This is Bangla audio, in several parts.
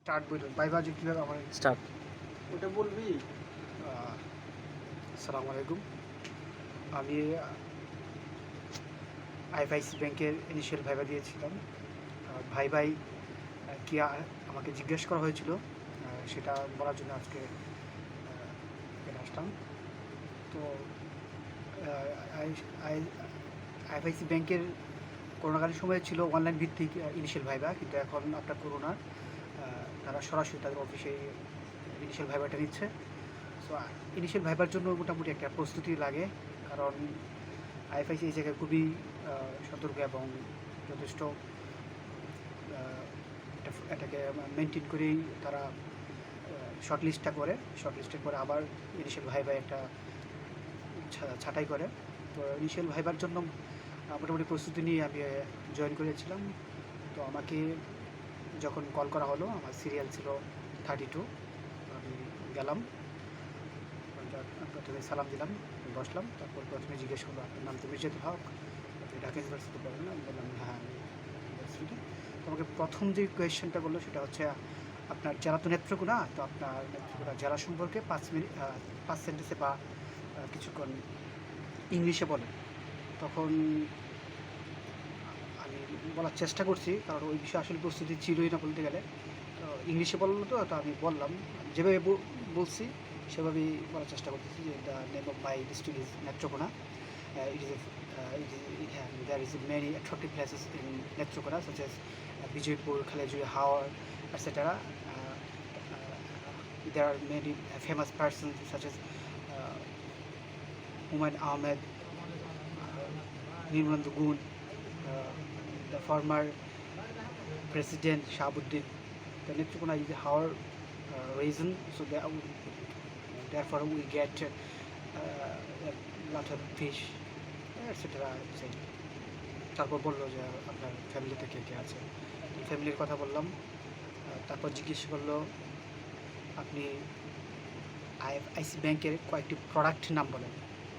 স্টার্ট বলুন ভাইবা কীভাবে আমার স্টার্ট। ওটা বলবি। আসসালামু আলাইকুম। আমি আইএফআইসি ব্যাংকের ইনিশিয়াল ভাইবা দিয়েছিলাম। ভাই কি আমাকে জিজ্ঞেস করা হয়েছিল, সেটা বলার জন্য আজকে এখানে আসলাম। তো আইএফআইসি ব্যাংকের করোনাকালীন সময়ে ছিল অনলাইন ভিত্তিক ইনিশিয়াল ভাইবা, কিন্তু এখন আপনার করোনা তারা সরাসরি তাদের অফিসে ইনিশিয়াল ভাইবাটা নিচ্ছে। সো ইনিশিয়াল ভাইবার জন্য মোটামুটি একটা প্রস্তুতি লাগে, কারণ আইএফআইসি এই জায়গায় খুবই সতর্ক এবং যথেষ্ট এটাকে মেনটেন করেই তারা শর্টলিস্টের পরে আবার ইনিশিয়াল ভাইবাই একটা ছাঁটাই করে। তো ইনিশিয়াল ভাইবার জন্য মোটামুটি প্রস্তুতি নিয়ে আমি জয়েন করেছিলাম। তো আমাকে যখন কল করা হলো, আমার সিরিয়াল ছিল 32। আমি গেলাম, প্রথমে সালাম দিলাম, বসলাম। তারপর প্রথমে জিজ্ঞেস করলো আপনার নাম তো মির্জাতুল হক, আপনি ঢাকা ইউনিভার্সিটি পড়েন না? আমি বললাম হ্যাঁ আমি ইউনিভার্সিটি। তো আমাকে প্রথম যে কোয়েশ্চেনটা বললো সেটা হচ্ছে আপনার জেলা তো নেত্রকোনা, তো আপনার নেত্রকোনা জেলা সম্পর্কে 5 সেন্টেন্সে বা কিছুক্ষণ ইংলিশে বলেন। তখন আমি বলার চেষ্টা করছি, কারণ ওই বিষয়ে আসলে প্রস্তুতি ছিলই না বলতে গেলে। তো ইংলিশে বললো, তো আমি বললাম যেভাবে বলছি সেভাবেই বলার চেষ্টা করতেছি যে the name of my district is Netrokona. There is many attractive places in Netrokona such as Bijaypur, Khalejuri, Howrah, etc. There are many famous persons such as Humayun Ahmed, Nirmala Gun, the former President Shahabuddin. The Netrokona is our region, so therefore we get a lot of fish, etc. তারপর বললো যে আপনার ফ্যামিলিতে কে কে আছে, ফ্যামিলির কথা বললাম। তারপর জিজ্ঞেস করলো আপনি আইএফআইসি ব্যাংকের কয়েকটি প্রোডাক্ট নাম বলেন।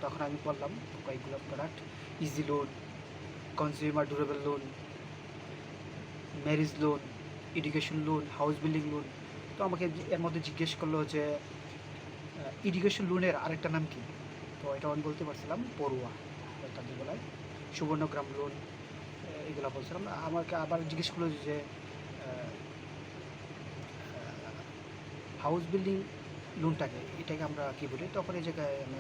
তখন আমি বললাম কয়েকগুলো product: easy loan, consumer durable loan, marriage loan, education loan, house building loan. তো আমাকে এর মধ্যে জিজ্ঞেস করলো যে এডুকেশন লোনের আরেকটা নাম কি? তো এটা আমি বলতে পারছিলাম পড়ুয়া, তাদের বলায় সুবর্ণগ্রাম লোন, এগুলো বলছিলাম। আমাকে আবার জিজ্ঞেস করলো যে হাউস বিল্ডিং লোনটাকে এটাকে আমরা কী বলি? তখন এই জায়গায় আমি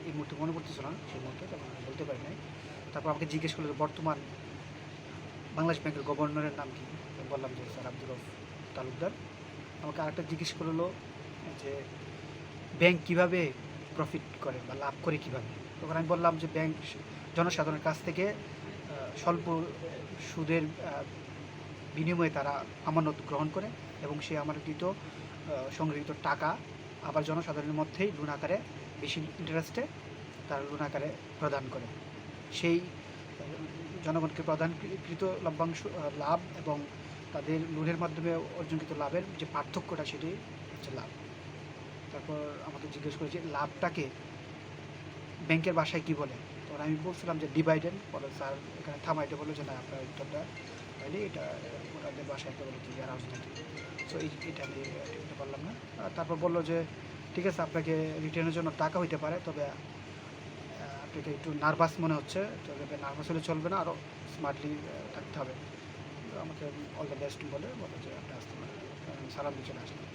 এই মুহূর্তে মনে পড়তেছিল না, সেই মুহূর্তে তখন আমি বলতে পারি নাই। তারপর আমাকে জিজ্ঞেস করলো যে বর্তমান বাংলাদেশ ব্যাংকের গভর্নরের নাম কি? বললাম যে স্যার আব্দুর রউফ তালুকদার। আমাকে আরেকটা জিজ্ঞেস করলো যে ব্যাংক কীভাবে প্রফিট করে বা লাভ করে কীভাবে? তখন আমি বললাম যে ব্যাংক জনসাধারণের কাছ থেকে স্বল্প সুদের বিনিময়ে তারা আমানত গ্রহণ করে এবং সেই আমানতকৃত সংগৃহীত টাকা আবার জনসাধারণের মধ্যেই লোন আকারে বেশি ইন্টারেস্টে তারা লোন আকারে প্রদান করে। সেই জনগণকে প্রদানকৃত লভ্যাংশ লাভ এবং তাদের লোনের মাধ্যমে অর্জনকৃত লাভের যে পার্থক্যটা, সেটি হচ্ছে লাভ। তারপর আমাকে জিজ্ঞেস করে যে লাভটাকে ব্যাংকের ভাষায় কী বলে? তখন আমি বলছিলাম যে ডিভাইডেন্ড। বলে স্যার এখানে থামাইতে বললো যে না, আপনার উত্তরটা হয়নি, এটা ওনাদের ভাষায় বলে কি রাজনীতি। সো এটা আমি এটা বললাম না। তারপর বললো যে ঠিক আছে, আপনাকে রিটার্নের জন্য টাকা হইতে পারে, তবে আপনাকে একটু নার্ভাস মনে হচ্ছে, তবে নার্ভাস হলে চলবে না, আরও স্মার্টলি থাকতে হবে। আমাকে অল দ্য বেস্ট বলে যে আপনি আসতে পারেন। সালাম দিয়ে চলে আসলাম।